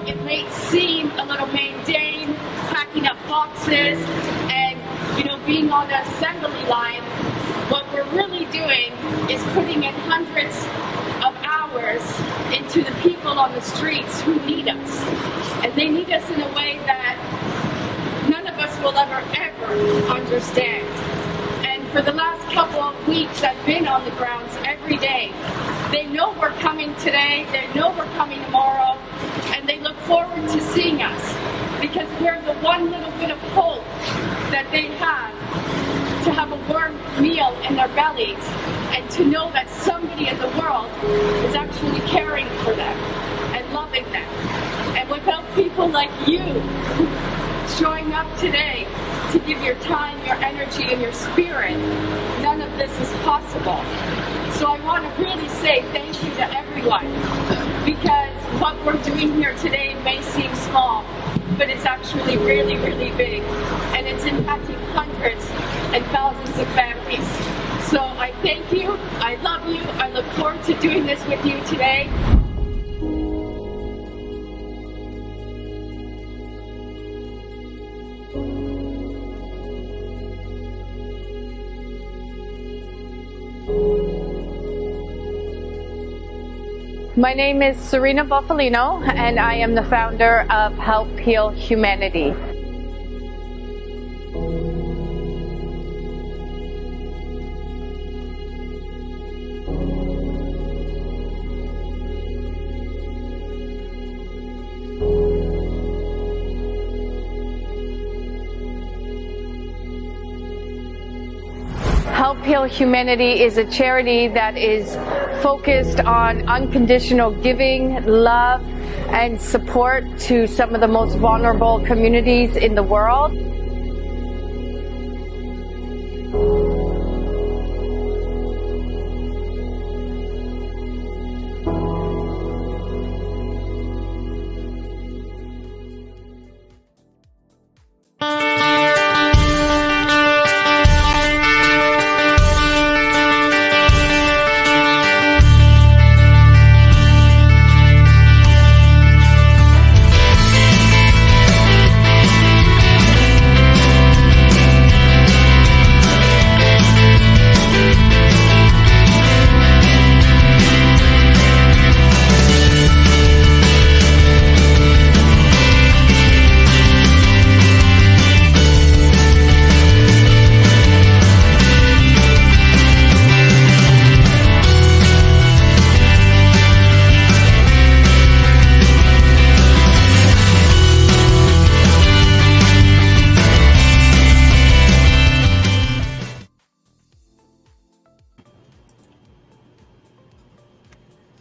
it may seem a little mundane, packing up boxes and, being on the assembly line, what we're really doing is putting in hundreds of hours into the people on the streets who need us. And they need us in a way that none of us will ever understand. And for the last couple of weeks, I've been on the grounds every day. They know we're coming today, they know we're coming tomorrow, and they look forward to seeing us because we're the one little bit of hope that they have to have a warm meal in their bellies and to know that somebody in the world is actually caring for them and loving them. And without people like you showing up today to give your time, your energy, and your spirit, none of this is possible. So I want to really say thank you to everyone, because what we're doing here today may seem small, but it's actually really, really big, and it's impacting hundreds and thousands of families. So I thank you, I love you, I look forward to doing this with you today. My name is Serena Buffalino, and I am the founder of Help Heal Humanity. Help Heal Humanity is a charity that is focused on unconditional giving, love, and support to some of the most vulnerable communities in the world.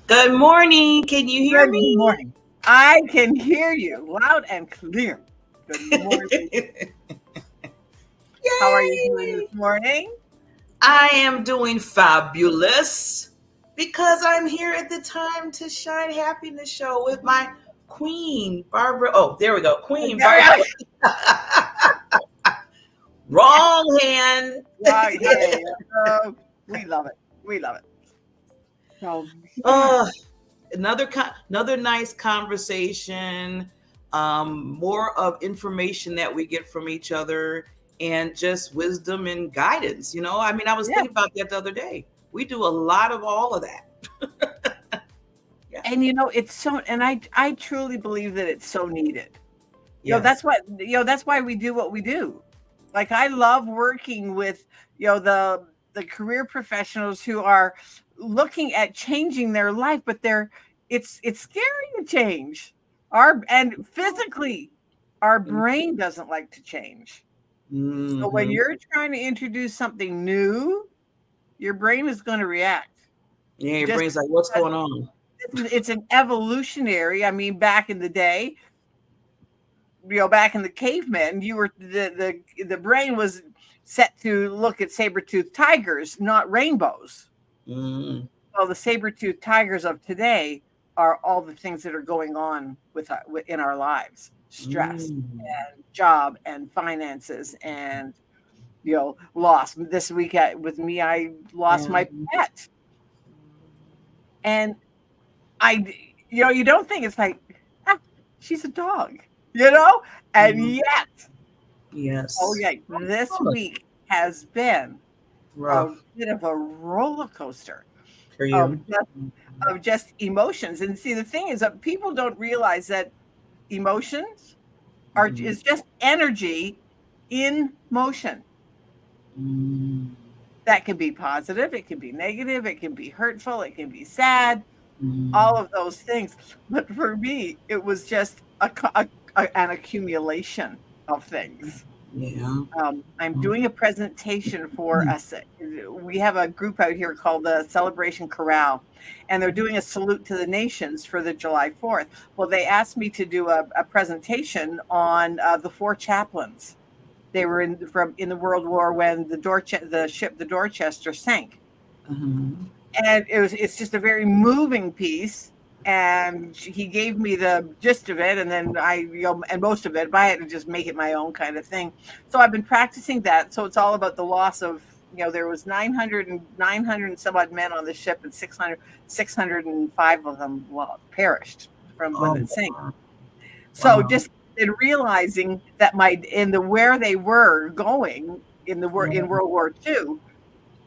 Good morning. Can you hear me? Good morning. I can hear you loud and clear. Good morning. How are you doing this morning? I am doing fabulous because I'm here at the Time to Shine Happiness show with my queen, Barbara. Oh, there we go. Queen Barbara. Wrong hand. We love it. We love it. So, another nice conversation, more of information that we get from each other, and just wisdom and guidance. I was thinking about that the other day. We do a lot of all of that. Yeah. And it's so, and I truly believe that it's so needed. Yes. That's why we do what we do. Like, I love working with the career professionals who are looking at changing their life, but it's scary to change. And physically, our brain doesn't like to change. Mm-hmm. So when you're trying to introduce something new, your brain is going to react. Yeah, your brain's like, what's going on? It's an evolutionary. Back in the day, back in the cavemen, the brain was set to look at saber-toothed tigers, not rainbows. Mm. Well, the saber-toothed tigers of today are all the things that are going on in our lives: stress and job and finances and loss. This week with me, I lost my pet, and you don't think it's like she's a dog, you know? And yet, oh Yes. yeah, this week has been a Rough bit of a roller coaster for of you. just emotions. And see, the thing is that people don't realize that emotions is just energy in motion. Mm. That can be positive, it can be negative, it can be hurtful, it can be sad, all Mm. of those things. But for me, it was just an accumulation of things. Yeah. I'm doing a presentation for us. We have a group out here called the Celebration Chorale, and they're doing a salute to the nations for the July 4th. Well, they asked me to do a presentation on the four chaplains. They were in the World War when the ship the Dorchester sank, and it's just a very moving piece. And he gave me the gist of it, and then and most of it, but I had to just make it my own kind of thing. So I've been practicing that. So it's all about the loss of, there was 900 and some odd men on the ship, and 605 of them perished from when it sank. So just in realizing that where they were going in World War II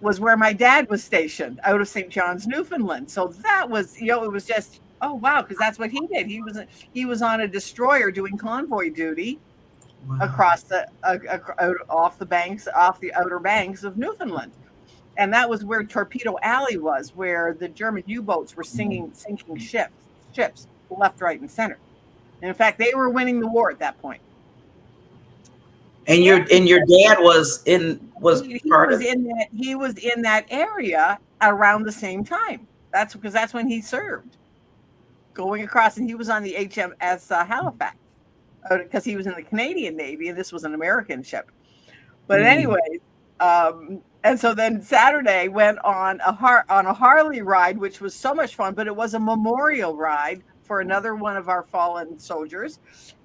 was where my dad was stationed out of St. John's, Newfoundland. So that was, it was just, oh wow, because that's what he did. He was on a destroyer doing convoy duty across off the outer banks of Newfoundland. And that was where Torpedo Alley was, where the German U-boats were sinking ships left, right, and center. And in fact, they were winning the war at that point. And your dad was part of that. He was in that area around the same time. That's when he served, going across, and he was on the HMS Halifax because he was in the Canadian Navy, and this was an American ship. But anyway, and so then Saturday went on a Harley ride, which was so much fun. But it was a memorial ride for another one of our fallen soldiers,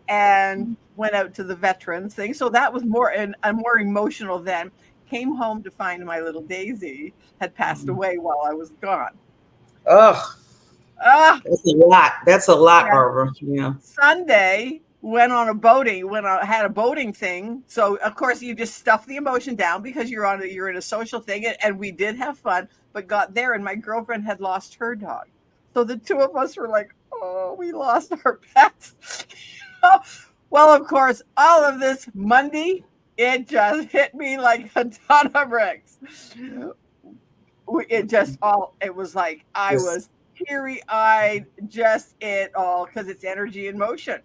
and went out to the veterans thing. So that was more emotional then. Came home to find my little Daisy had passed away while I was gone. Ugh. That's a lot, Barbara. Yeah. Sunday went on had a boating thing. So of course you just stuff the emotion down because you're in a social thing, and we did have fun, but got there and my girlfriend had lost her dog. So the two of us were like, oh, we lost our pets. Well, of course, all of this Monday, it just hit me like a ton of bricks. It was like I was teary-eyed, just it all, because it's energy in motion.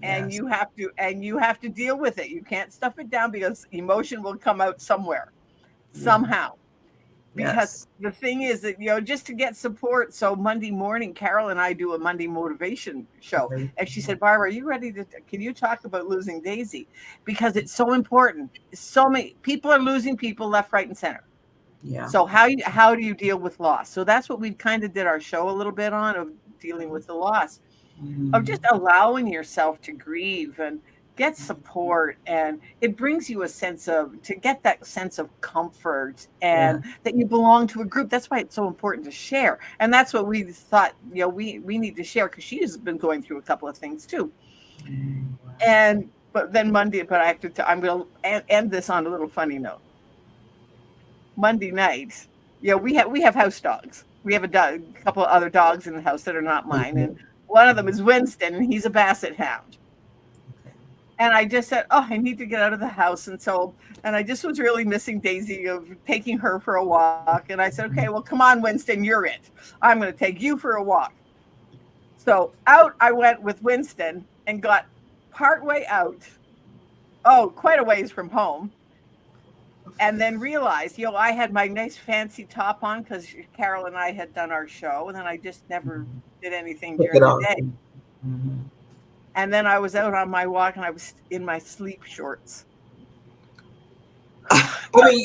And you have to deal with it. You can't stuff it down because emotion will come out somewhere, somehow. Because the thing is that, just to get support. So Monday morning, Carol and I do a Monday motivation show. And she said, Barbara, are you ready can you talk about losing Daisy? Because it's so important. So many people are losing people left, right, and center. Yeah. So how do you deal with loss? So that's what we kind of did our show a little bit on, of dealing with the loss, of just allowing yourself to grieve and get support, and it brings you to get that sense of comfort, and that you belong to a group. That's why it's so important to share, and that's what we thought. We need to share, because she has been going through a couple of things too. But then Monday, I'm going to end this on a little funny note. Monday night, we have house dogs. We have a couple of other dogs in the house that are not mine, and one of them is Winston, and he's a basset hound. And I just said, I need to get out of the house. And I just was really missing Daisy, of taking her for a walk. And I said, okay, well, come on, Winston, you're it. I'm going to take you for a walk. So out I went with Winston and got partway out, quite a ways from home. And then realized, I had my nice fancy top on because Carol and I had done our show. And then I just never did anything during the day. And then I was out on my walk, and I was in my sleep shorts. Outside,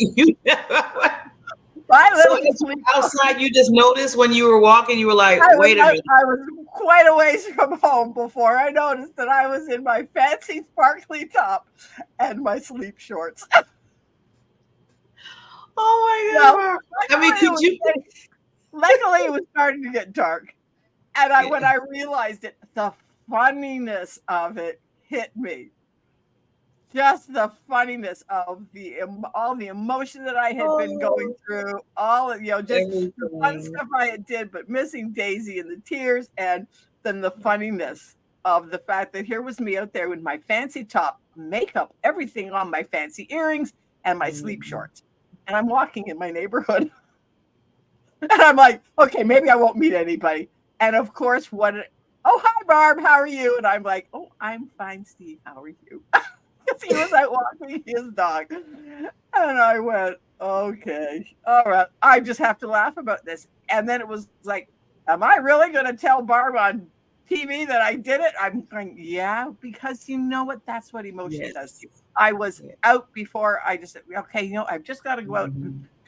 you just noticed when you were walking, you were like, wait a minute. I was quite a ways from home before I noticed that I was in my fancy sparkly top and my sleep shorts. Oh my God. Luckily, it was starting to get dark. And when I realized it, the funniness of it hit me. Just the funniness of all the emotion that I had been going through, all of, just the fun stuff I did, but missing Daisy and the tears, and then the funniness of the fact that here was me out there with my fancy top, makeup, everything on, my fancy earrings, and my sleep shorts. And I'm walking in my neighborhood. And I'm like, okay, maybe I won't meet anybody. And of course, oh, hi, Barb, how are you? And I'm like, oh, I'm fine, Steve, how are you? Because he was out walking his dog. And I went, okay, all right. I just have to laugh about this. And then it was like, am I really going to tell Barb on TV that I did it? I'm going, yeah, because you know what? That's what emotion does to you. I was out before. I just said, okay, I've just got to go out.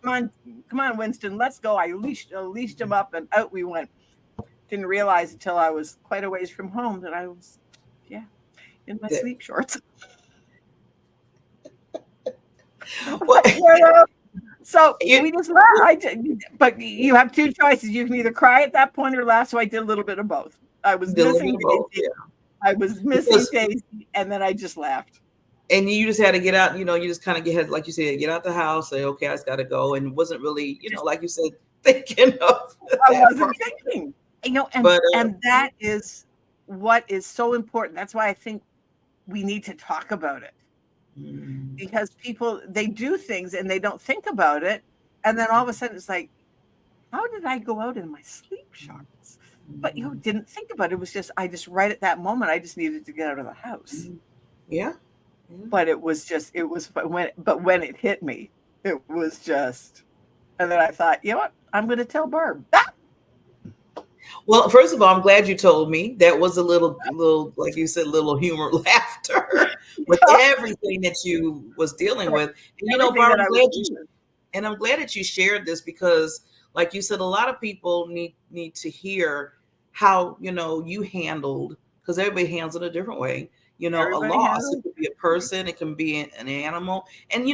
Come on, Winston, let's go. I leashed him up, and out we went. Didn't realize until I was quite a ways from home that I was, in my sleep shorts. So we just laughed. But you have two choices. You can either cry at that point or laugh. So I did a little bit of both. I was missing Daisy. I was missing Daisy, and then I just laughed. And you just had to get out. You just kind of get, like you said, get out the house. Say, okay, I just got to go, and wasn't really, like you said, thinking of. I wasn't thinking. And that is what is so important. That's why I think we need to talk about it. Because people, they do things and they don't think about it. And then all of a sudden it's like, how did I go out in my sleep shorts? But didn't think about it. It was just, right at that moment, I just needed to get out of the house. Yeah. But when it hit me, it was just, and then I thought, you know what? I'm going to tell Barb. Well, first of all, I'm glad you told me. That was a little, like you said, little humor, laughter with everything that you was dealing with. And, Barbara, I'm glad that you shared this because, like you said, a lot of people need to hear how, you handled, because everybody handles it a different way. A loss. It could be a person, it can be an animal. And,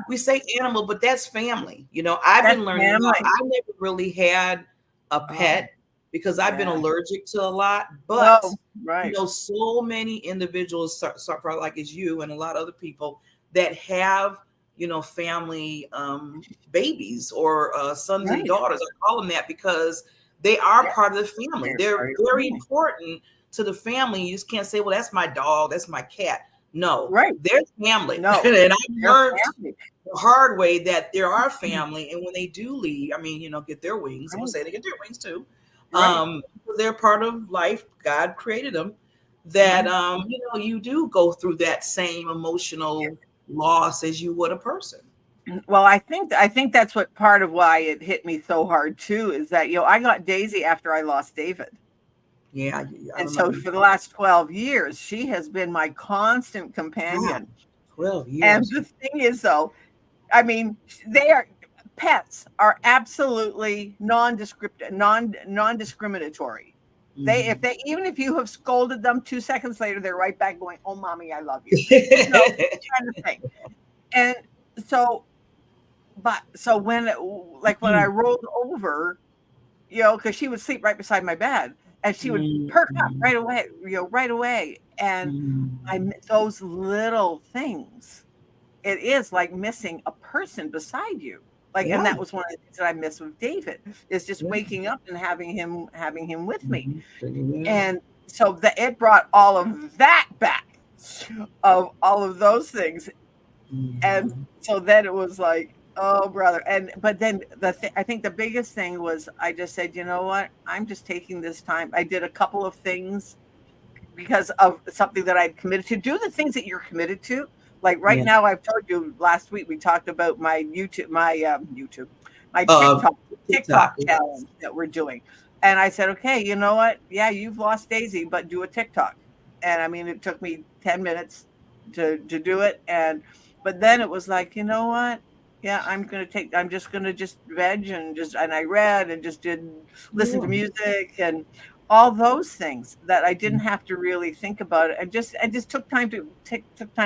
we say animal, but that's family. I've been learning, I never really had a pet. Because I've been allergic to a lot, but so many individuals, like as you and a lot of other people that have, family babies or sons and daughters. I call them that because they are part of the family. They're very important to the family. You just can't say, well, that's my dog, that's my cat. No, they're family. No. And I've learned the hard way that there are family, and when they do leave, get their wings. I'm gonna say they get their wings too. They're part of life. God created them. That you do go through that same emotional loss as you would a person. Well, I think that's what part of why it hit me so hard too is that I got Daisy after I lost David. Yeah, and so for the last 12 years, she has been my constant companion. 12 years. And the thing is, though, pets are absolutely non-discriminatory. Even if you have scolded them 2 seconds later, they're right back going, "Oh, mommy, I love you." Kind of thing. And so when I rolled over, because she would sleep right beside my bed, and she would perk up right away. And those little things, it is like missing a person beside you. And that was one of the things that I missed with David is just waking up and having him with me. And so it brought all of that back, of all of those things. And so then it was like, oh, brother. But then I think the biggest thing was I just said, you know what? I'm just taking this time. I did a couple of things because of something that I'd committed to. Do the things that you're committed to. Like now, I've told you last week we talked about my TikTok challenge that we're doing, and I said, okay, you know what? Yeah, you've lost Daisy, but do a TikTok. And it took me 10 minutes to do it, but then it was like, you know what? Yeah, I'm just gonna veg and I read and just did listen to music and all those things that I didn't have to really think about it. I just took time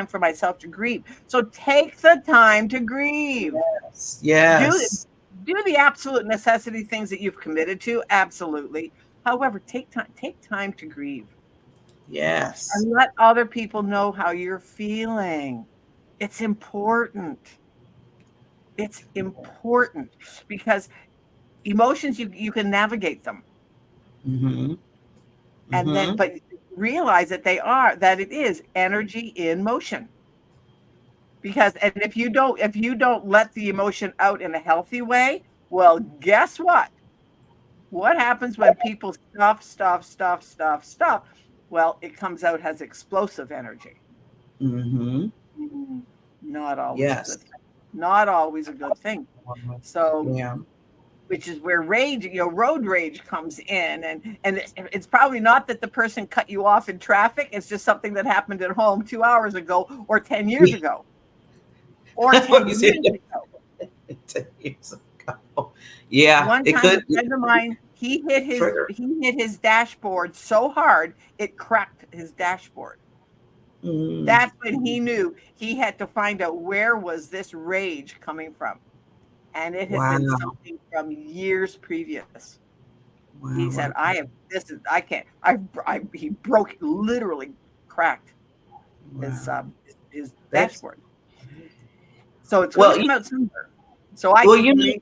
for myself to grieve. So take the time to grieve. Yes. Do the absolute necessity things that you've committed to. Absolutely. However, take time to grieve. Yes. And let other people know how you're feeling. It's important. It's important because emotions, you can navigate them. Mm-hmm. And then, Mm-hmm. but realize that it is energy in motion. Because, and if you don't let the emotion out in a healthy way, well, guess what? What happens when people stuff? Well, it comes out as explosive energy. Mm-hmm. Mm, Not always a Yes. good thing. Not always a good thing. So, Yeah. which is where rage, road rage comes in. And it's probably not that the person cut you off in traffic. It's just something that happened at home 2 hours ago or 10 years ago or 10 You years said ago. 10 years ago. Yeah, One it time, a could friend of mine, trigger. he hit his dashboard so hard it cracked his dashboard. Mm. That's when he knew he had to find out where was this rage coming from, and it had been Wow. something from years previous. He Wow. said, Wow. "I have this is I can't I he broke literally cracked his Wow. his That's dashboard, so it's going to well, come out somewhere." So I well, think maybe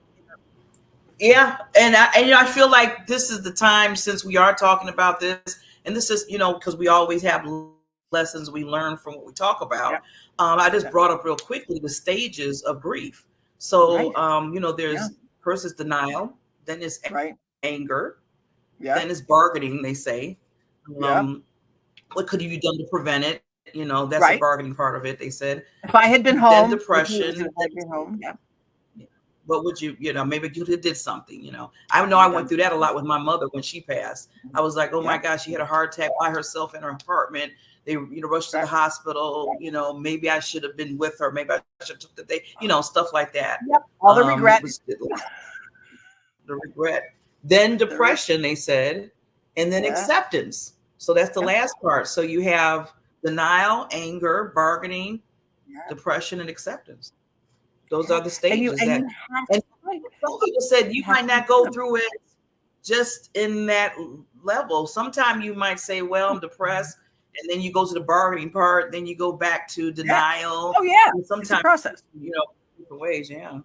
yeah, and I feel like this is the time since we are talking about this, and this is because we always have lessons we learn from what we talk about. yeah, I just yeah, brought up real quickly the stages of grief. right, So yeah, there's first is denial, then is right, anger, yeah, then is bargaining. They say, yeah, um, what could you have done to prevent it? That's the right. bargaining part of it. They said. If I had been Then home, if he was depression. if I had been home, yeah, What would maybe you did something. I know I yeah, went through that a lot with my mother when she passed. I was like, oh yeah, my gosh, she had a heart attack by herself in her apartment. They rushed to the right. hospital. Maybe I should have been with her. Maybe I should have took the day. Stuff like that. Yep, all the It regret. was the regret. Then The re- depression, they said, and then yeah, acceptance. So that's the yeah, last part. So you have denial, anger, bargaining, yeah, depression, and acceptance. Those yeah. are the stages And you that, have and right, some people said you you have might to not do go them. through it just in that level. Sometimes you might say, well, I'm depressed. And then you go to the bargaining part, then you go back to Yeah. denial. Oh yeah, And it's a sometimes, process. different ways. Yeah.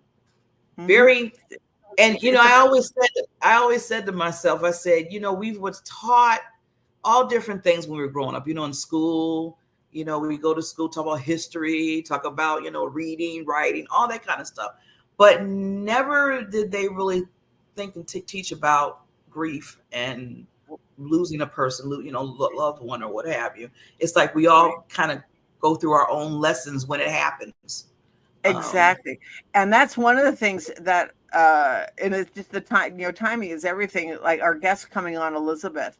Hmm. Very. And, It's a I always said to myself, I said, we was taught all different things when we were growing up, in school. We go to school, talk about history, talk about, reading, writing, all that kind of stuff. But never did they really think and teach about grief and losing a person, loved one or what have you. It's like we right. all kind of go through our own lessons when it happens. Exactly. And that's one of the things that and it's just the time, timing is everything. Like our guest coming on, Elizabeth,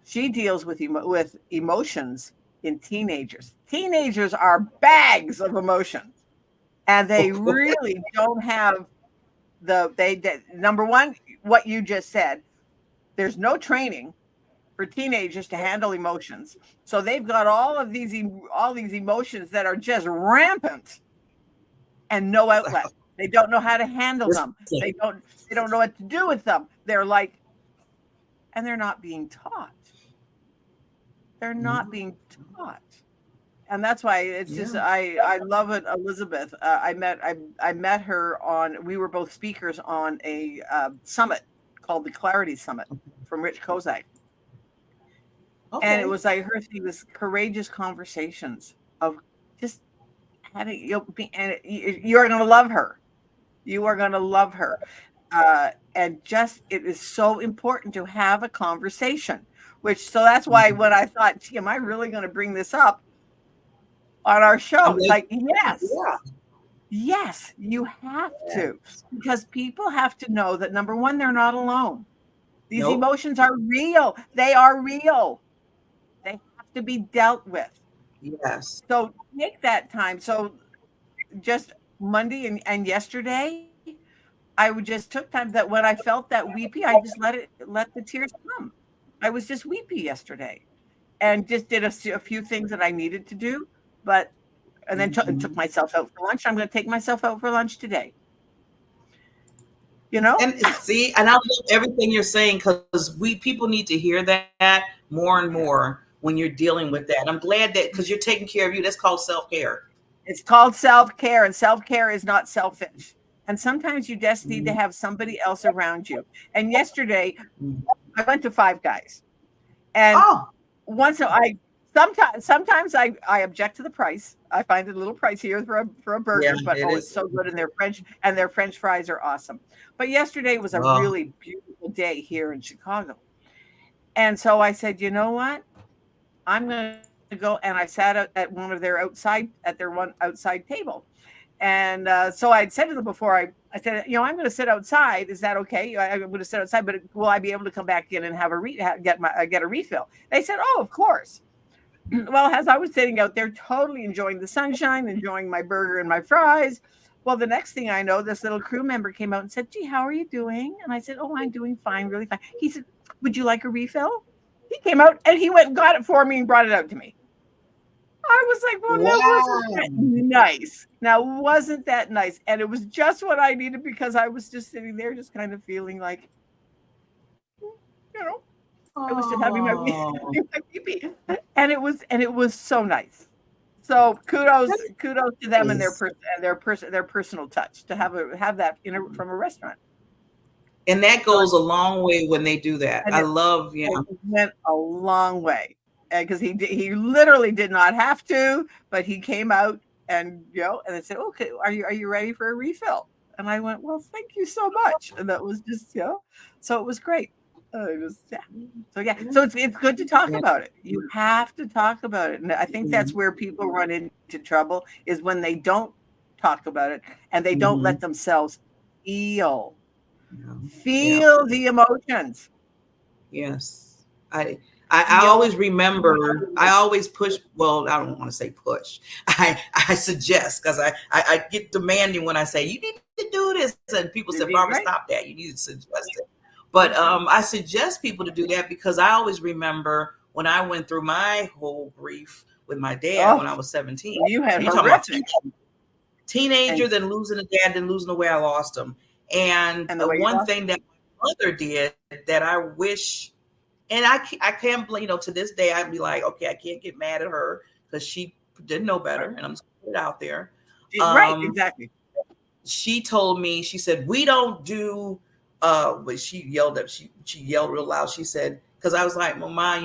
she deals with with emotions in teenagers. Teenagers are bags of emotions, and they really don't have number one, what you just said. There's no training for teenagers to handle emotions, so they've got all these emotions that are just rampant and no outlet. They don't know how to handle them. They don't know what to do with them. They're like, and they're not being taught. They're not being taught. And that's why it's just Yeah. I love it, Elizabeth. I met her on. We were both speakers on a summit called the Clarity Summit from Rich Kozak, and it Okay. was like her thing, this courageous conversations of just having and you're going to love her. You are going to love her. And just it is so important to have a conversation. So that's why when I thought, gee, am I really going to bring this up on our show? I'm It's like, like, yes, yeah. yes, you have to, because people have to know that number one, they're not alone. These Nope. emotions are real. They are real. They have to be dealt with. Yes. So take that time. So just Monday and yesterday, I would just took time that when I felt that weepy, I just let the tears come. I was just weepy yesterday and just did a few things that I needed to do, but and then took Mhm. myself out for lunch. I'm going to take myself out for lunch today. You know? And see, and I love everything you're saying because people need to hear that more and Yeah. more. when you're dealing with that. I'm glad that, because you're taking care of you. That's called self-care. It's called self-care, and self-care is not selfish. And sometimes you just need to have somebody else around you. And yesterday, I went to Five Guys, and sometimes I object to the price. I find it a little pricier for a burger, but it's so good, and their French fries are awesome. But yesterday was a really beautiful day here in Chicago, and so I said, you know what, I'm going to go, and I sat at one of their outside table. And so I'd said to them before, I said, I'm going to sit outside. Is that okay? I'm going to sit outside, but will I be able to come back in and have get a refill? They said, oh, of course. Well, as I was sitting out there, totally enjoying the sunshine, enjoying my burger and my fries. Well, the next thing I know, this little crew member came out and said, gee, how are you doing? And I said, oh, I'm doing fine, really fine. He said, would you like a refill? He came out and he went and got it for me and brought it out to me. I was like, well, wasn't that nice? Now, wasn't that nice? And it was just what I needed, because I was just sitting there just kind of feeling like, I was just having my pee. And it was so nice. So kudos to them and their personal touch to have that from a restaurant. And that goes a long way when they do that. It went a long way. Because he literally did not have to, but he came out and and they said, okay, are you ready for a refill? And I went, well, thank you so much. And that was just so it was great. So it's good to talk about it. You have to talk about it, and I think that's where people run into trouble, is when they don't talk about it and they don't let themselves feel the emotions. Yes, I always remember, I always push, well, I don't want to say push. I suggest, because I get demanding when I say, you need to do this. And people say, Barbara, stop that. You need to suggest it. But I suggest people to do that, because I always remember when I went through my whole grief with my dad when I was 17. You had teenager, then losing a dad, then losing the way I lost him. And the one thing that my mother did that I wish, and I can't blame, to this day, I'd be like, okay, I can't get mad at her, because she didn't know better. And I'm just putting it out there. Right, exactly. She told me, she said, we don't do, but she yelled real loud. She said, because I was like, well, Ma,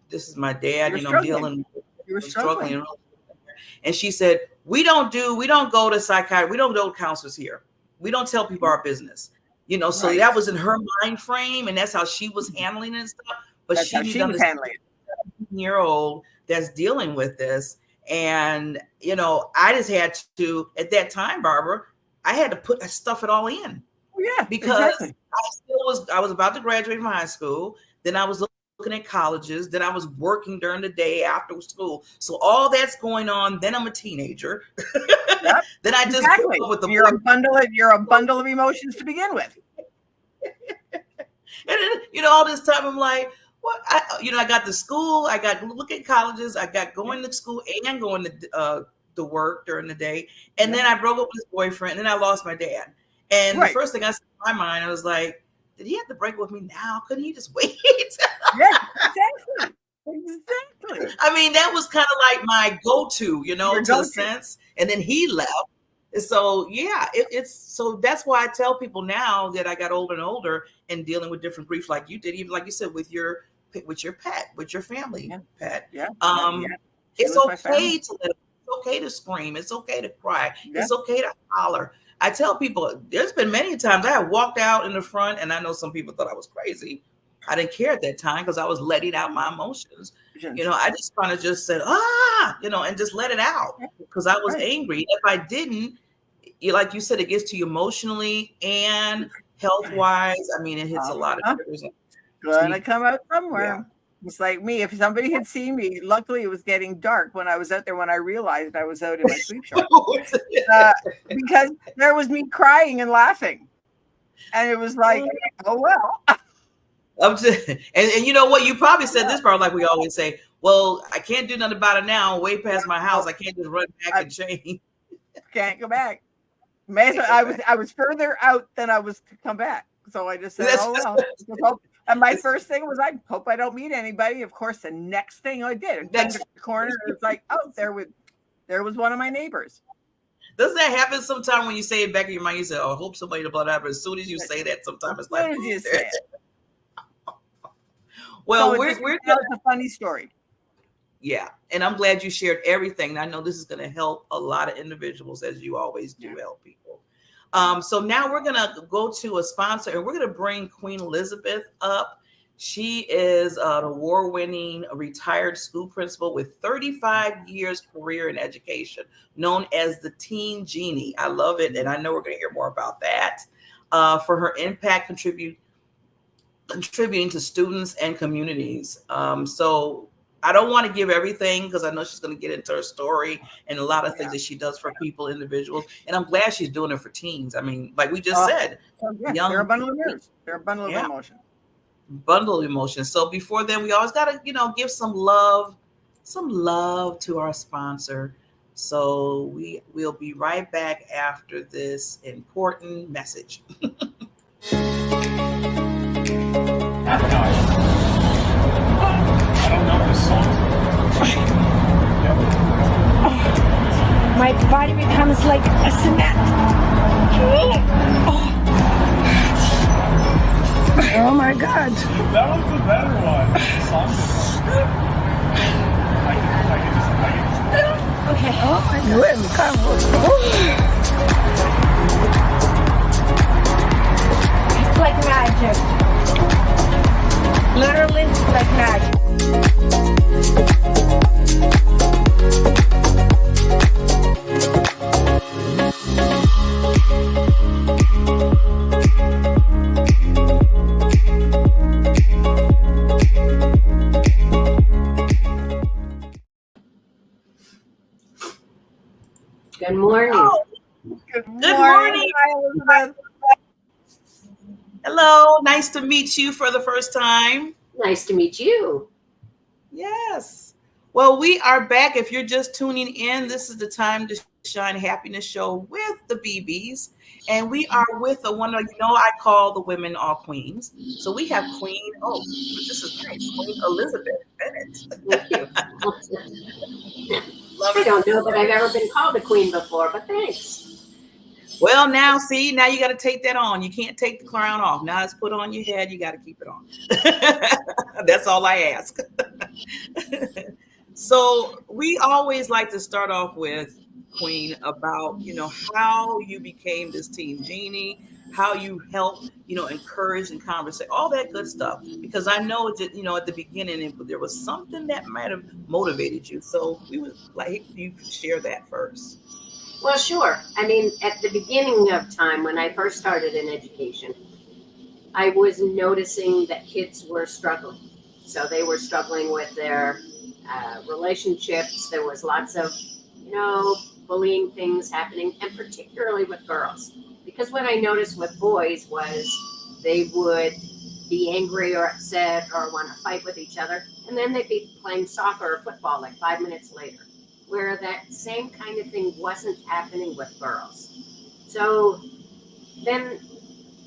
this is my dad, I'm dealing, you're struggling. And she said, we don't go to psychiatry. We don't go to counselors here. We don't tell people our business. So that was in her mind frame, and that's how she was handling it and stuff. But she was handling it. 17-year-old that's dealing with this. And, I just had to, at that time, Barbara, I had to stuff it all in. Yeah, because I was about to graduate from high school. Then I was looking at colleges. Then I was working during the day after school. So all that's going on. Then I'm a teenager. Yep, then I just with you're a bundle of emotions to begin with. And then, all this time I'm like, what? I got to school. I got look at colleges. I got going to school and going to work during the day. And then I broke up with this boyfriend. And then I lost my dad. And the first thing I said in my mind, I was like, did he have to break up with me now? Couldn't he just wait? Yeah, exactly. I mean, that was kind of like my go-to, to a sense. And then he left. So it's so that's why I tell people now that I got older and older and dealing with different grief, like you did, even like you said, with your pet, with your family pet. It's okay to it's okay to scream. It's okay to cry. Yeah. It's okay to holler. I tell people, there's been many times I have walked out in the front, and I know some people thought I was crazy. I didn't care at that time because I was letting out my emotions. I just kind of just said, and just let it out because I was angry. If I didn't, like you said, it gets to you emotionally and health-wise. I mean, it hits a lot of triggers. Gonna come out somewhere. Yeah. It's like me. If somebody had seen me, luckily it was getting dark when I was out there, when I realized I was out in my sleep shorts. Because there was me crying and laughing. And it was like, oh, well. And you know what? You probably said this part, like we always say, well, I can't do nothing about it now. Way past my house. I can't just run back and change. Can't go back. I was further out than I was to come back. So I just said, oh, well. And my first thing was, I hope I don't meet anybody. Of course, the next thing I did, I turned the corner, and it's like, oh, there was one of my neighbors. Does that happen sometime when you say it back in your mind? You say, "Oh, I hope somebody blah blah." But as soon as you say that, sometimes it's like, you say it. Well, so we're a funny story. Yeah, and I'm glad you shared everything. And I know this is going to help a lot of individuals, as you always do help people. So now we're going to go to a sponsor, and we're going to bring Queen Elizabeth up. She is an award-winning retired school principal with 35 years career in education, known as the Teen Genie. I love it, and I know we're going to hear more about that. For her impact contributing to students and communities. So I don't want to give everything because I know she's going to get into her story and a lot of things that she does for people, individuals. And I'm glad she's doing it for teens. I mean, like we just said, they're a bundle of nerves. They're a bundle of emotions. Bundle of emotions. So before then, we always got to, give some love to our sponsor. So we'll be right back after this important message. I don't know this song. My body becomes like a cement. Oh my God. That was the better one. The song Okay. Oh my God. It's like magic. Literally like magic. Good morning. Oh, good morning. Hi, Elizabeth. Hello. Nice to meet you for the first time. Nice to meet you. Yes. Well, we are back. If you're just tuning in, this is the Time to Shine Happiness Show with the BBs. And we are with I call the women all queens. So we have Queen, this is nice, Queen Elizabeth Bennett. Thank you. I don't know that I've ever been called a queen before, but thanks. Well, now you got to take that on. You can't take the crown off. Now it's put on your head. You got to keep it on. That's all I ask. So we always like to start off with, Queen, about, how you became this Teen Genie, how you help, encourage and conversate, all that good stuff. Because I know that, at the beginning, there was something that might have motivated you. So we would like you to share that first. Well, sure. I mean, at the beginning of time, when I first started in education, I was noticing that kids were struggling. So they were struggling with their relationships. There was lots of, bullying things happening, and particularly with girls. Because what I noticed with boys was they would be angry or upset or want to fight with each other, and then they'd be playing soccer or football like 5 minutes later, where that same kind of thing wasn't happening with girls. So then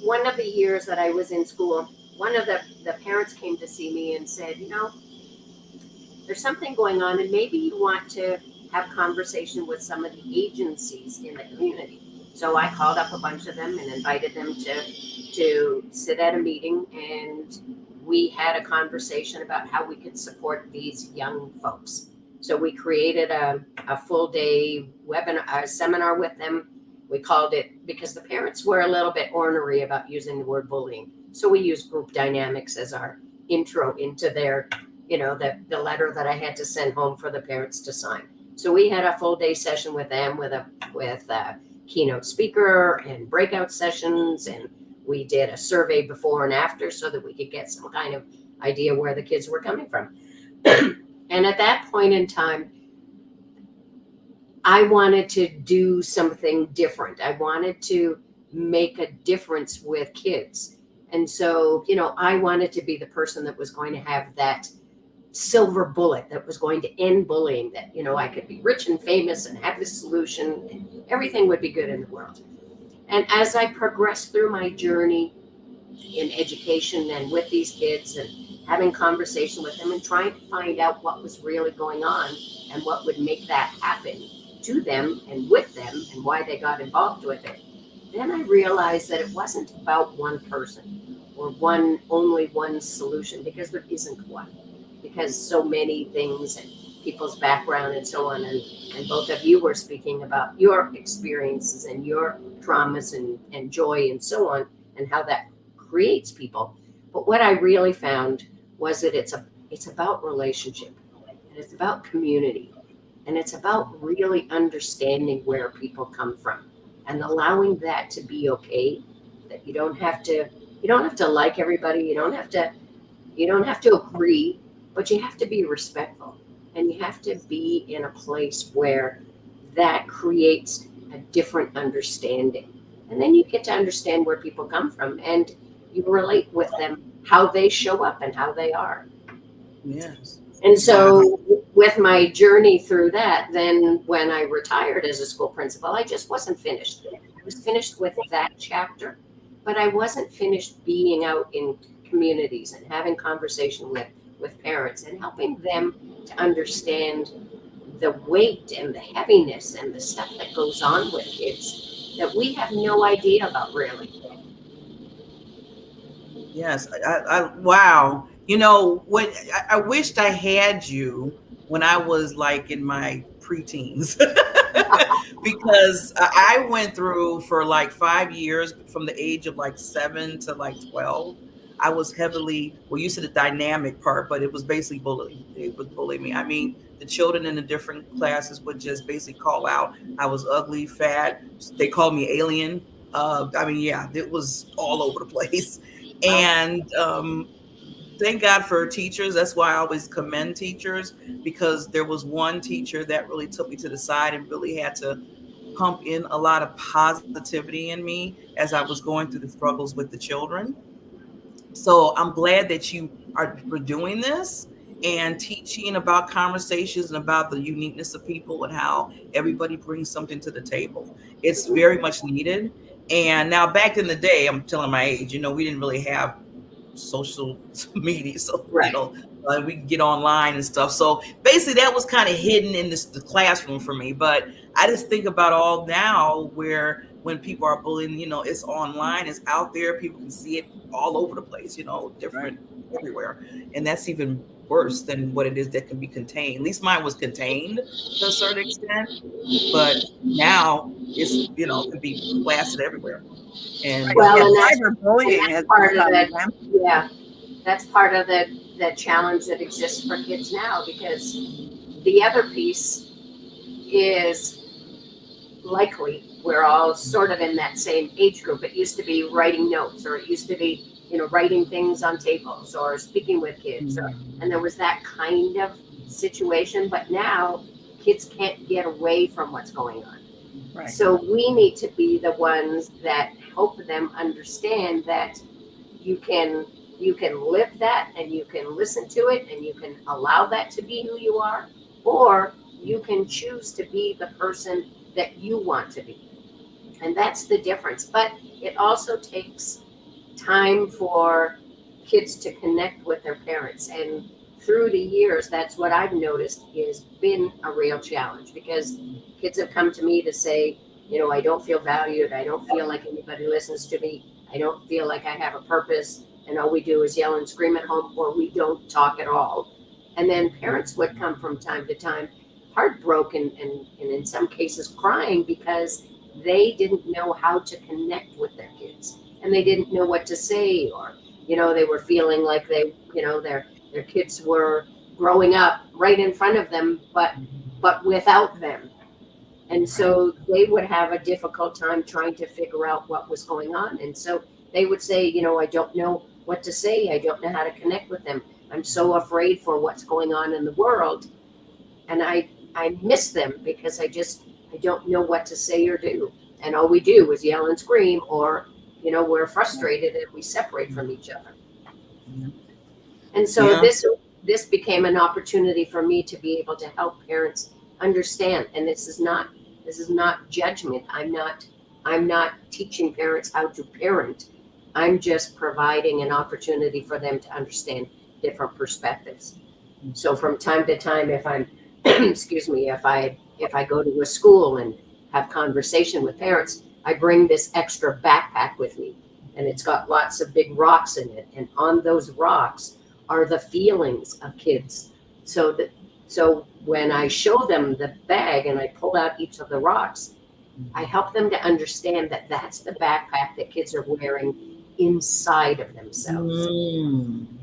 one of the years that I was in school, one of the parents came to see me and said, there's something going on, and maybe you want to have conversation with some of the agencies in the community. So I called up a bunch of them and invited them to sit at a meeting, and we had a conversation about how we could support these young folks. So we created a full day webinar, seminar with them. We called it, because the parents were a little bit ornery about using the word bullying. So we used group dynamics as our intro into their, the letter that I had to send home for the parents to sign. So we had a full day session with them with a keynote speaker and breakout sessions. And we did a survey before and after so that we could get some kind of idea where the kids were coming from. And at that point in time, I wanted to do something different. I wanted to make a difference with kids. And so, I wanted to be the person that was going to have that silver bullet that was going to end bullying, that, I could be rich and famous and have this solution and everything would be good in the world. And as I progressed through my journey, in education and with these kids and having conversation with them and trying to find out what was really going on and what would make that happen to them and with them and why they got involved with it. Then I realized that it wasn't about one person or only one solution, because there isn't one, because so many things and people's background and so on, and both of you were speaking about your experiences and your traumas and joy and so on, and how that creates people. But what I really found was that it's about relationship, and it's about community, and it's about really understanding where people come from and allowing that to be okay. That you don't have to like everybody, you don't have to agree, but you have to be respectful, and you have to be in a place where that creates a different understanding. And then you get to understand where people come from, and you relate with them, how they show up and how they are. Yes. And so with my journey through that, then when I retired as a school principal, I just wasn't finished. I was finished with that chapter, but I wasn't finished being out in communities and having conversation with parents and helping them to understand the weight and the heaviness and the stuff that goes on with kids that we have no idea about, really. Yes. Wow. You know what? I wished I had you when I was like in my preteens, because I went through for like 5 years from the age of like 7 to like 12. I was heavily, well, you said the dynamic part, but it was basically bullying. They would bully me. I mean, the children in the different classes would just basically call out I was ugly, fat. They called me alien. I mean, yeah, it was all over the place. And thank God for teachers. That's why I always commend teachers, because there was one teacher that really took me to the side and really had to pump in a lot of positivity in me as I was going through the struggles with the children. So I'm glad that you are doing this and teaching about conversations and about the uniqueness of people and how everybody brings something to the table. It's very much needed. And now, back in the day, I'm telling my age, we didn't really have social media, so Right. we can get online and stuff. So basically that was kind of hidden in the classroom for me. But I just think about all now where when people are bullying, it's online, it's out there, people can see it all over the place, different everywhere. And that's even worse than what it is that can be contained. At least mine was contained to a certain extent, but now it's can be blasted everywhere. And Well, and cyberbullying has part of become that. Yeah, that's part of the challenge that exists for kids now, because the other piece is likely we're all sort of in that same age group. It used to be writing notes, or it used to be writing things on tables or speaking with kids, and there was that kind of situation. But now kids can't get away from what's going on. Right. So we need to be the ones that help them understand that you can live that, and you can listen to it, and you can allow that to be who you are, or you can choose to be the person that you want to be. And that's the difference. But it also takes time for kids to connect with their parents. And through the years, that's what I've noticed has been a real challenge, because kids have come to me to say, I don't feel valued. I don't feel like anybody listens to me. I don't feel like I have a purpose. And all we do is yell and scream at home, or we don't talk at all. And then parents would come from time to time heartbroken and in some cases crying, because they didn't know how to connect with their kids, and they didn't know what to say, or they were feeling like they their kids were growing up right in front of them, but without them. And so they would have a difficult time trying to figure out what was going on. And so they would say, I don't know what to say. I don't know how to connect with them. I'm so afraid for what's going on in the world. And I miss them, because I don't know what to say or do. And all we do is yell and scream, or, we're frustrated and we separate from each other. Yeah. And so this became an opportunity for me to be able to help parents understand. And this is not judgment. I'm not teaching parents how to parent. I'm just providing an opportunity for them to understand different perspectives. So from time to time, if I'm, excuse me, if I go to a school and have conversation with parents, I bring this extra backpack with me, and it's got lots of big rocks in it. And on those rocks are the feelings of kids. So when I show them the bag and I pull out each of the rocks, I help them to understand that that's the backpack that kids are wearing inside of themselves.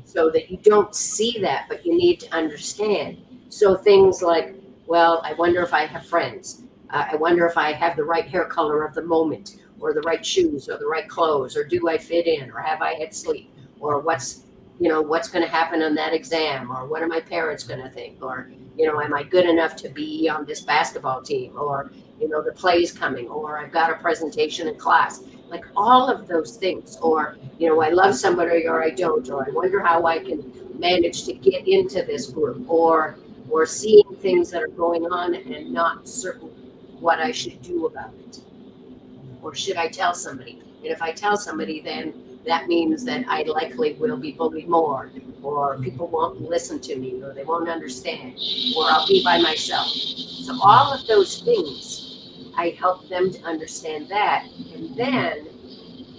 So that you don't see that, but you need to understand. So things like, well, I wonder if I have friends. I wonder if I have the right hair color of the moment, or the right shoes, or the right clothes, or do I fit in, or have I had sleep, or what's going to happen on that exam, or what are my parents going to think, or am I good enough to be on this basketball team, or the play's coming, or I've got a presentation in class. Like all of those things, or I love somebody or I don't, or I wonder how I can manage to get into this group, or seeing things that are going on and not certain what I should do about it, or should I tell somebody? And if I tell somebody, then that means that I likely will be bullied more, or people won't listen to me, or they won't understand, or I'll be by myself. So all of those things, I help them to understand that. And then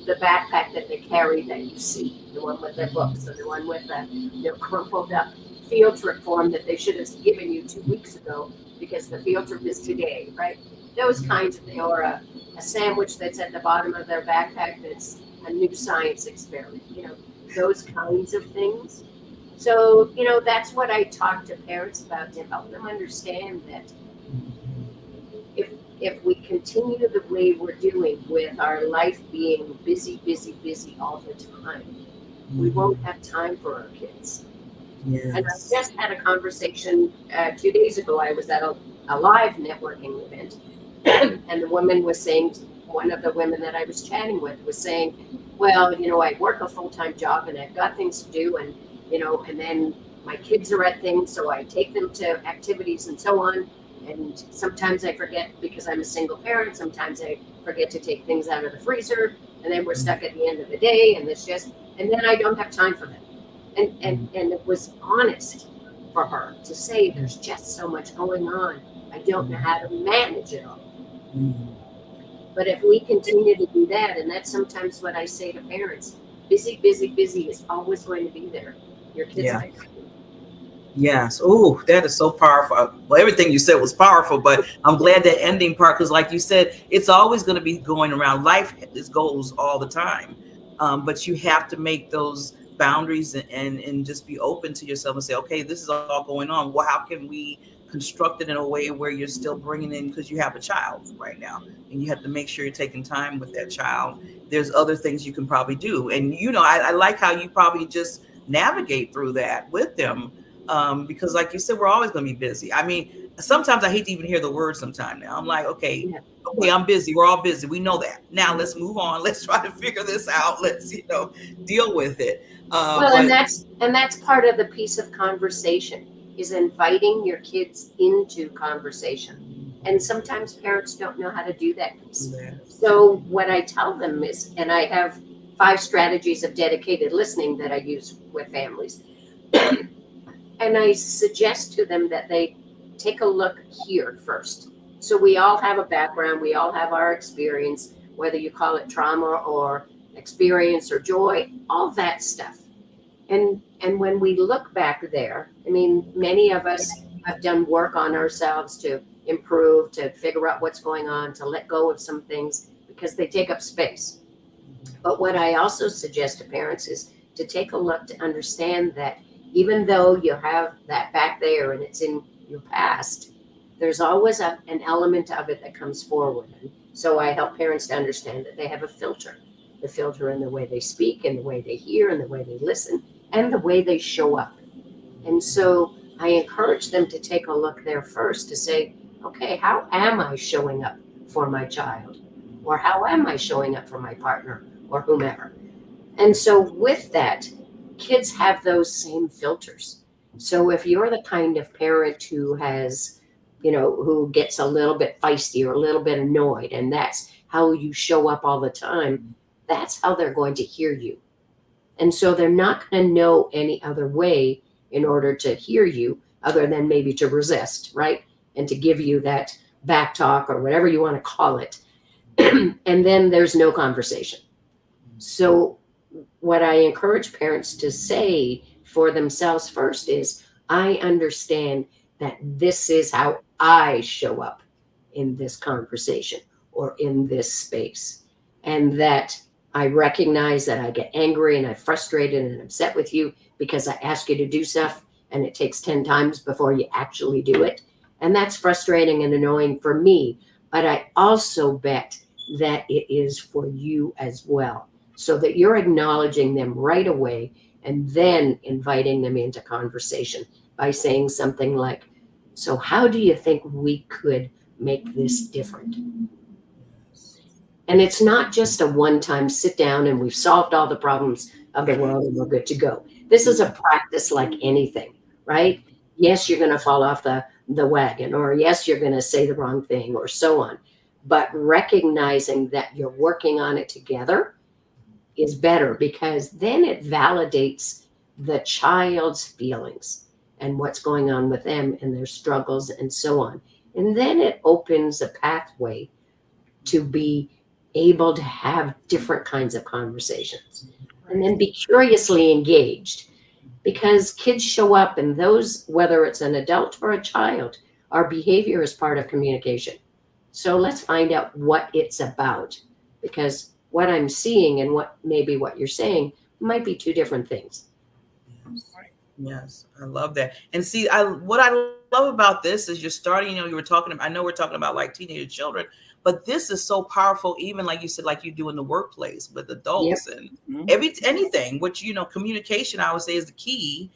the backpack that they carry that you see, the one with their books, or the one with the crumpled up field trip form that they should have given you 2 weeks ago because the field trip is today, right? Those kinds of things, or a sandwich that's at the bottom of their backpack that's a new science experiment, those kinds of things. So, that's what I talk to parents about, to help them understand that if we continue the way we're doing, with our life being busy all the time, we won't have time for our kids. Yes. And I just had a conversation 2 days ago. I was at a live networking event, and the woman was saying, one of the women that I was chatting with was saying, well, I work a full-time job and I've got things to do, and and then my kids are at things, so I take them to activities and so on. And sometimes I forget because I'm a single parent. Sometimes I forget to take things out of the freezer, and then we're stuck at the end of the day, and and then I don't have time for them. And it was honest for her to say, there's just so much going on. I don't know how to manage it all. But if we continue to do that, and that's sometimes what I say to parents, busy is always going to be there. Your kids are. Yes. Oh, that is so powerful. Well, everything you said was powerful, but I'm glad that ending part, because like you said, it's always going to be going around. Life is goals all the time. But you have to make those boundaries and just be open to yourself and say, okay, this is all going on. Well, how can we construct it in a way where you're still bringing in, because you have a child right now and you have to make sure you're taking time with that child. There's other things you can probably do. And, I like how you probably just navigate through that with them. Because like you said, we're always going to be busy. I mean, sometimes I hate to even hear the word sometime now. I'm like, okay, I'm busy. We're all busy. We know that. Now let's move on. Let's try to figure this out. Let's, deal with it. And that's part of the piece of conversation, is inviting your kids into conversation. And sometimes parents don't know how to do that piece. So what I tell them is, and I have 5 strategies of dedicated listening that I use with families. And I suggest to them that they take a look here first. So we all have a background. We all have our experience, whether you call it trauma or experience or joy, all that stuff. And when we look back there, I mean, many of us have done work on ourselves to improve, to figure out what's going on, to let go of some things because they take up space. But what I also suggest to parents is to take a look to understand that even though you have that back there and it's in your past, there's always an element of it that comes forward. And so I help parents to understand that they have a filter in the way they speak, and the way they hear, and the way they listen, and the way they show up. And so I encourage them to take a look there first to say, okay, how am I showing up for my child? Or how am I showing up for my partner or whomever? And so with that, kids have those same filters. So if you're the kind of parent who has, who gets a little bit feisty or a little bit annoyed, and that's how you show up all the time, that's how they're going to hear you. And so they're not going to know any other way in order to hear you other than maybe to resist, right? And to give you that back talk or whatever you want to call it. And then there's no conversation. So what I encourage parents to say for themselves first is, I understand that this is how I show up in this conversation or in this space. And that I recognize that I get angry and I'm frustrated and upset with you because I ask you to do stuff and it takes 10 times before you actually do it. And that's frustrating and annoying for me. But I also bet that it is for you as well, so that you're acknowledging them right away and then inviting them into conversation by saying something like, so how do you think we could make this different? And it's not just a one-time sit down and we've solved all the problems of the world and we're good to go. This is a practice like anything, right? Yes, you're going to fall off the wagon, or yes, you're going to say the wrong thing, or so on. But recognizing that you're working on it together is better, because then it validates the child's feelings and what's going on with them and their struggles and so on. And then it opens a pathway to be able to have different kinds of conversations, and then be curiously engaged, because kids show up, and those, whether it's an adult or a child, our behavior is part of communication. So let's find out what it's about, because what I'm seeing and what you're saying might be two different things. Yes, I love that. And see, what I love about this is you're starting, you were talking about, I know we're talking about like teenage children, but this is so powerful, even like you said, like you do in the workplace with adults. Yep. And anything, which, communication, I would say, is the key.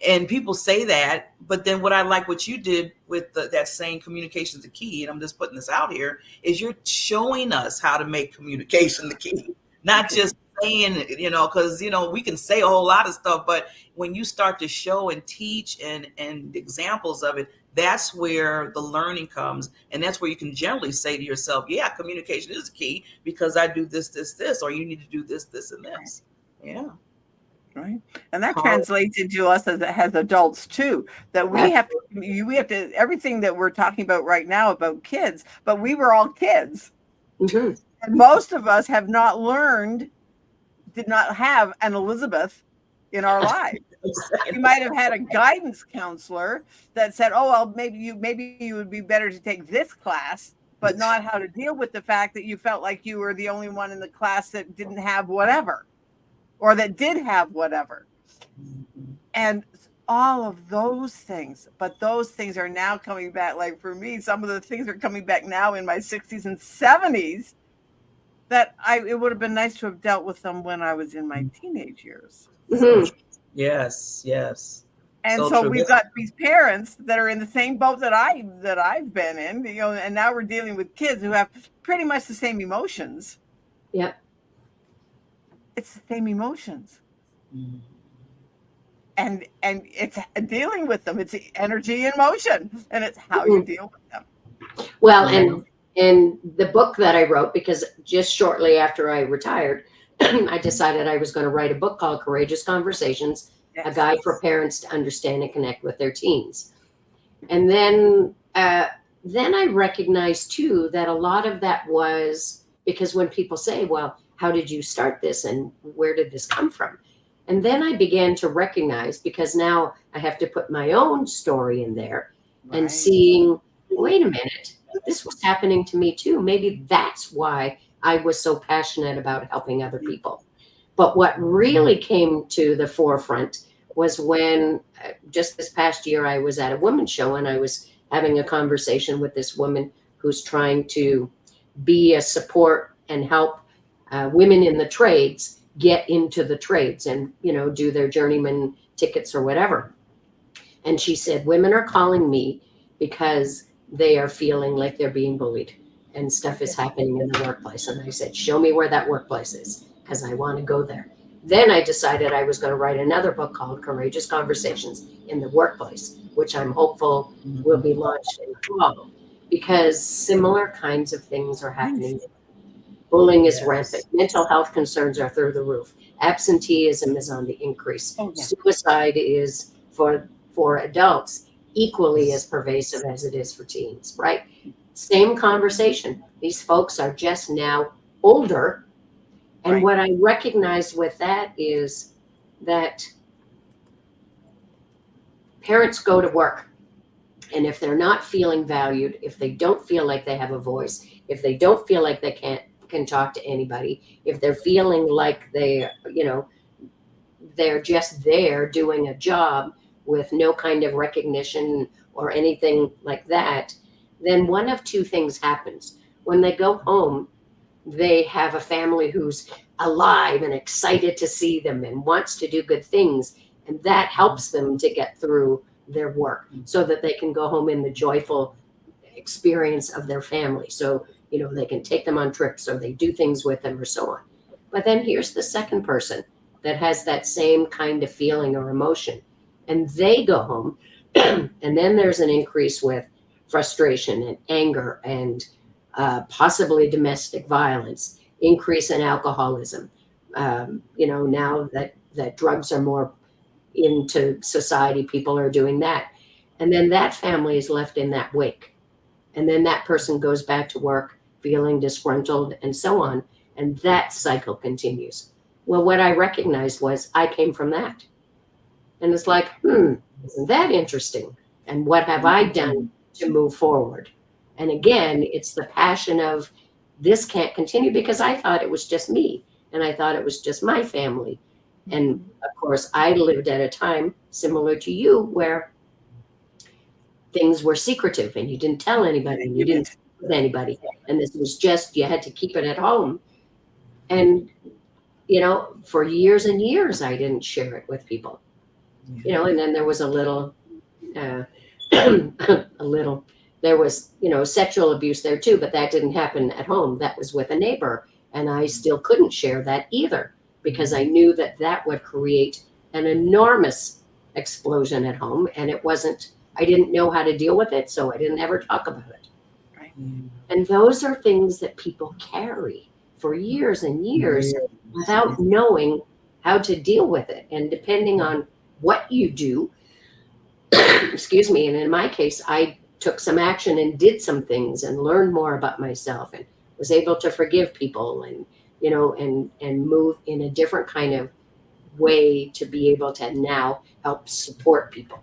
And people say that, but then what I like what you did with that saying communication is the key, and I'm just putting this out here, is you're showing us how to make communication the key, not just saying it, because, we can say a whole lot of stuff, but when you start to show and teach and examples of it, that's where the learning comes. And that's where you can generally say to yourself, yeah, communication is the key because I do this, or you need to do this, and this. Yeah. Right. And that translates into us as adults too, that we have to, everything that we're talking about right now about kids, but we were all kids. Mm-hmm. And most of us have not learned, did not have an Elizabeth in our lives. You might have had a guidance counselor that said, oh, well, maybe you would be better to take this class, but not how to deal with the fact that you felt like you were the only one in the class that didn't have whatever, or that did have whatever. And all of those things, but those things are now coming back. Like for me, some of the things are coming back now in my 60s and 70s that it would have been nice to have dealt with them when I was in my teenage years. Mm-hmm. Yes. And so we've got these parents that are in the same boat that I've been in, and now we're dealing with kids who have pretty much the same emotions. Yeah. It's the same emotions. Mm-hmm. And it's dealing with them. It's energy and motion, and it's how you deal with them. Well, and in the book that I wrote, because just shortly after I retired, I decided I was going to write a book called Courageous Conversations, a guide for parents to understand and connect with their teens. And then I recognized too that a lot of that was because when people say, well, how did you start this and where did this come from? And then I began to recognize, because now I have to put my own story in there and seeing, wait a minute, this was happening to me too. Maybe that's why I was so passionate about helping other people. But what really came to the forefront was when just this past year, I was at a women's show and I was having a conversation with this woman who's trying to be a support and help women in the trades get into the trades and, do their journeyman tickets or whatever. And she said, women are calling me because they are feeling like they're being bullied and stuff is happening in the workplace. And I said, show me where that workplace is, because I want to go there. Then I decided I was going to write another book called Courageous Conversations in the Workplace, which I'm hopeful will be launched in fall, because similar kinds of things are happening. Bullying is rampant. Mental health concerns are through the roof. Absenteeism is on the increase. Oh, yeah. Suicide is for adults equally as pervasive as it is for teens, right? Same conversation. These folks are just now older. And Right. what I recognize with that is that parents go to work. And if they're not feeling valued, if they don't feel like they have a voice, if they don't feel like they can talk to anybody, if they're feeling like they're just there doing a job with no kind of recognition or anything like that, then one of two things happens. When they go home, they have a family who's alive and excited to see them and wants to do good things. And that helps them to get through their work so that they can go home in the joyful experience of their family. So, they can take them on trips or they do things with them or so on. But then here's the second person that has that same kind of feeling or emotion. And they go home and then there's an increase with frustration and anger and possibly domestic violence, increase in alcoholism. Now that drugs are more into society, people are doing that. And then that family is left in that wake. And then that person goes back to work feeling disgruntled and so on. And that cycle continues. Well, what I recognized was I came from that. And it's like, isn't that interesting? And what have I done to move forward? And again, it's the passion of this can't continue because I thought it was just me. And I thought it was just my family. And of course, I lived at a time similar to you where things were secretive and you didn't tell anybody and you didn't speak with anybody. And this was just, you had to keep it at home. And, for years and years, I didn't share it with people, and then there was a little, there was, sexual abuse there too, but that didn't happen at home. That was with a neighbor. And I still couldn't share that either because I knew that would create an enormous explosion at home. And I didn't know how to deal with it. So I didn't ever talk about it. Right. And those are things that people carry for years and years without knowing how to deal with it. And depending on what you do, excuse me, and in my case, I took some action and did some things and learned more about myself and was able to forgive people and, and move in a different kind of way to be able to now help support people.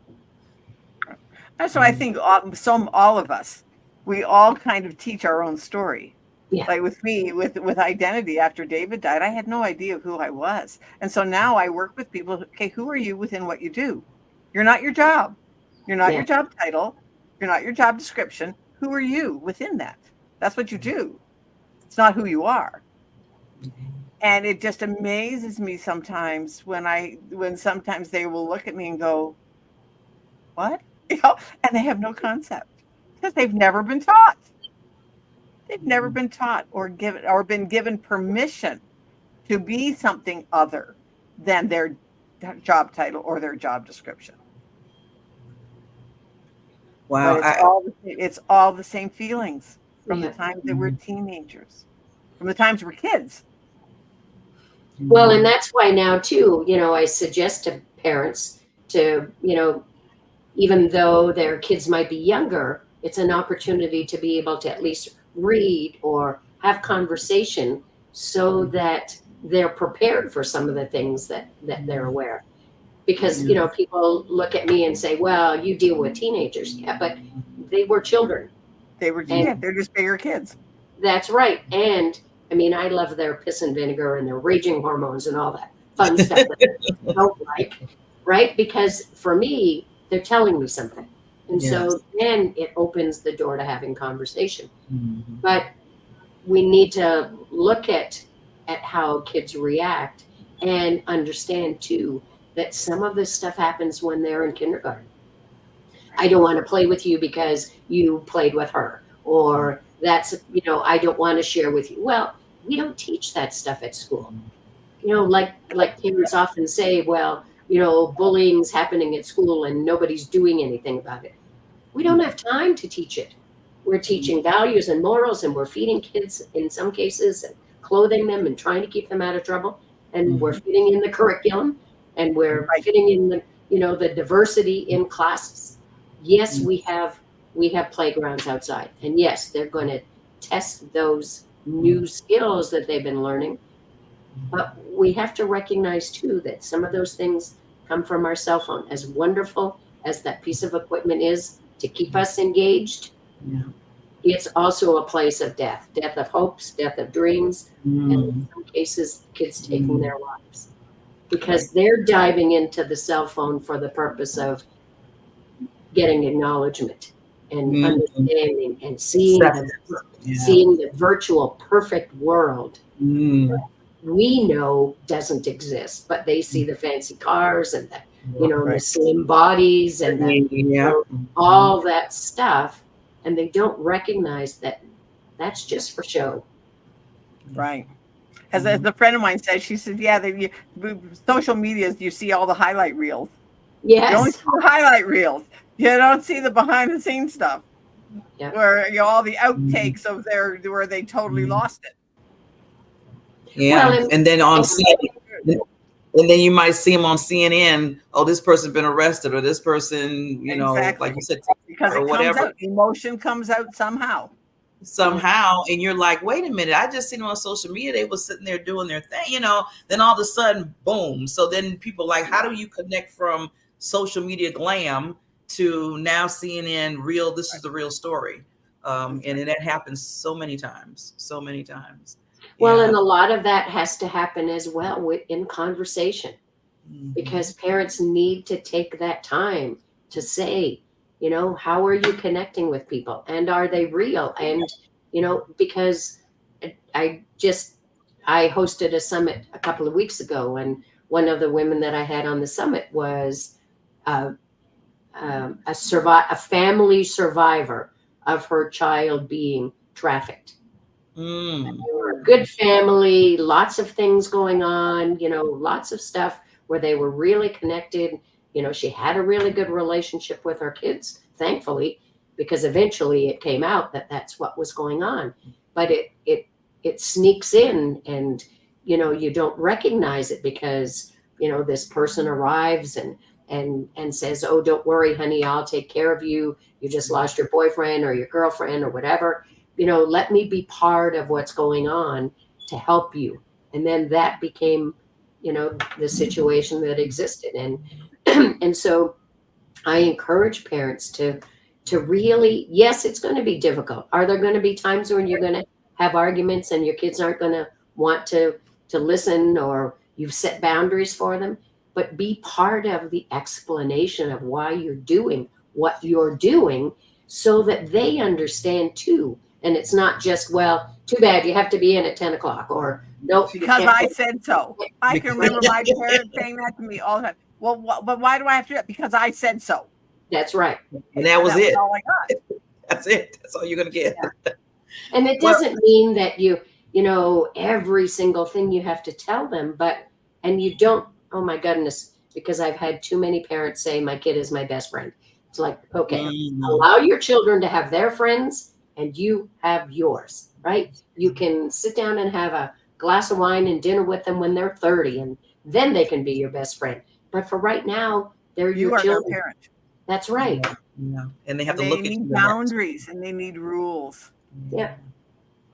So I think all of us, we all kind of teach our own story. Yeah. Like with me, with identity, after David died, I had no idea who I was. And so now I work with people. Okay, who are you within what you do? You're not your job. You're not your job title. You're not your job description. Who are you within that? That's what you do. It's not who you are. And it just amazes me sometimes when sometimes they will look at me and go, what? And they have no concept because they've never been taught. They've never been taught or been given permission to be something other than their job title or their job description. Wow. It's all the same feelings from the time that we're teenagers, from the times we're kids. Well, and that's why now too, I suggest to parents to, even though their kids might be younger, it's an opportunity to be able to at least read or have conversation so that they're prepared for some of the things that they're aware. Because, people look at me and say, well, you deal with teenagers. Yeah, but they were children. They're just bigger kids. That's right. And I mean, I love their piss and vinegar and their raging hormones and all that fun stuff that I don't like, right? Because for me, they're telling me something. And so then it opens the door to having conversation. Mm-hmm. But we need to look at how kids react and understand too that some of this stuff happens when they're in kindergarten. I don't want to play with you because you played with her, or that's, I don't want to share with you. Well, we don't teach that stuff at school. Like parents often say, well, bullying's happening at school and nobody's doing anything about it. We don't have time to teach it. We're teaching values and morals, and we're feeding kids in some cases and clothing them and trying to keep them out of trouble. And we're fitting in the curriculum, and we're fitting in the, the diversity in classes. Yes, we have playgrounds outside, and yes, they're going to test those new skills that they've been learning. But we have to recognize too that some of those things come from our cell phone. As wonderful as that piece of equipment is to keep us engaged, it's also a place of death of hopes, death of dreams, and in some cases, kids taking their lives because they're diving into the cell phone for the purpose of getting acknowledgement and understanding and seeing the virtual perfect world we know doesn't exist, but they see the fancy cars and the the slim bodies and all that stuff, and they don't recognize that that's just for show. Right. As a friend of mine said, she said, social media, you see all the highlight reels. Yes. You only see the highlight reels. You don't see the behind the scenes stuff. Yeah. Where all the outtakes of where they totally lost it. Yeah. Well, and then on CNN, and then you might see them on CNN. Oh, this person's been arrested, or this person, like you said, because or whatever. Emotion comes out somehow. And you're like, wait a minute, I just seen them on social media, they were sitting there doing their thing, then all of a sudden, boom. So then people like, how do you connect from social media glam to now CNN real? This is the real story. And that happens so many times. Well, and a lot of that has to happen as well in conversation, because parents need to take that time to say, how are you connecting with people, and are they real? And, because I hosted a summit a couple of weeks ago, and one of the women that I had on the summit was a family survivor of her child being trafficked. They were a good family, lots of things going on, lots of stuff where they were really connected. She had a really good relationship with her kids, thankfully, because eventually it came out that that's what was going on. But it sneaks in, and, you don't recognize it because, this person arrives and says, oh, don't worry, honey, I'll take care of you. You just lost your boyfriend or your girlfriend or whatever. Let me be part of what's going on to help you. And then that became, the situation that existed. And so I encourage parents to really, yes, it's going to be difficult. Are there going to be times when you're going to have arguments and your kids aren't going to want to listen, or you've set boundaries for them? But be part of the explanation of why you're doing what you're doing, so that they understand too. And it's not just, well, too bad you have to be in at 10 o'clock, or no, because I said so. I can remember my parents saying that to me all the time. Well, but why do I have to do that? Because I said so. That's right. And that was it. All I got. That's it. That's all you're going to get. Yeah. And it doesn't mean that you every single thing you have to tell them, and you don't, oh my goodness, because I've had too many parents say my kid is my best friend. It's like, okay, allow your children to have their friends and you have yours, right? You can sit down and have a glass of wine and dinner with them when they're 30, and then they can be your best friend. But for right now, they're your children. Their parent. That's right. Yeah. And they have to they look at need boundaries, and they need rules. Yeah.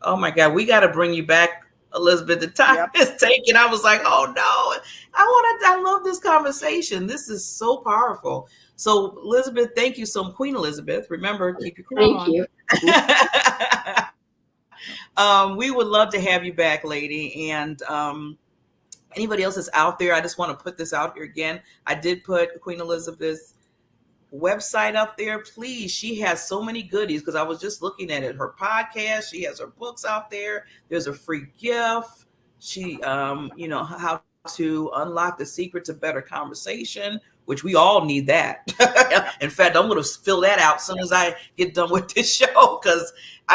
Oh my God, we got to bring you back, Elizabeth. The time is taking. I was like, oh no, I love this conversation. This is so powerful. So Elizabeth, thank you so much. Queen Elizabeth, remember, keep your crown on. Thank you. We would love to have you back, lady. And anybody else that's out there, I just want to put this out here again. I did put Queen Elizabeth's website up there. Please, she has so many goodies, because I was just looking at it. Her podcast, she has her books out there. There's a free gift. She, how to unlock the secret to better conversation, which we all need that. In fact, I'm going to fill that out as soon as I get done with this show, because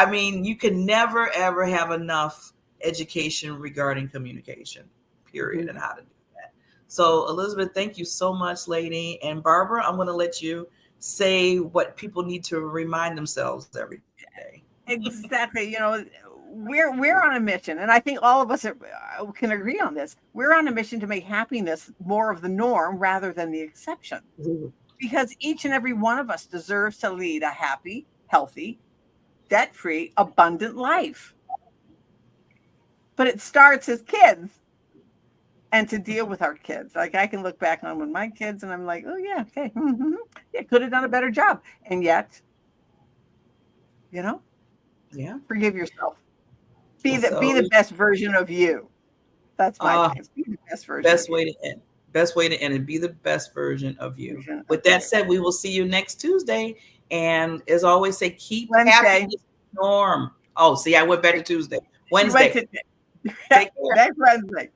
you can never, ever have enough education regarding communication, period, and how to do that. So Elizabeth, thank you so much, lady. And Barbara, I'm going to let you say what people need to remind themselves every day. Exactly. we're on a mission, and I think all of us can agree on this. We're on a mission to make happiness more of the norm rather than the exception, because each and every one of us deserves to lead a happy, healthy, debt-free, abundant life. But it starts as kids, and to deal with our kids. Like, I can look back on when my kids, and I'm like, oh yeah, okay, yeah, could have done a better job, and yet, yeah, forgive yourself. Be the best version of you. That's my thing. Be the best version. Best way to end. Best way to end it. Be the best version of you. With that said, we will see you next Tuesday. And as always, say keep happiness norm. Oh, see, I went back to Tuesday. Wednesday. Take care. Next Wednesday.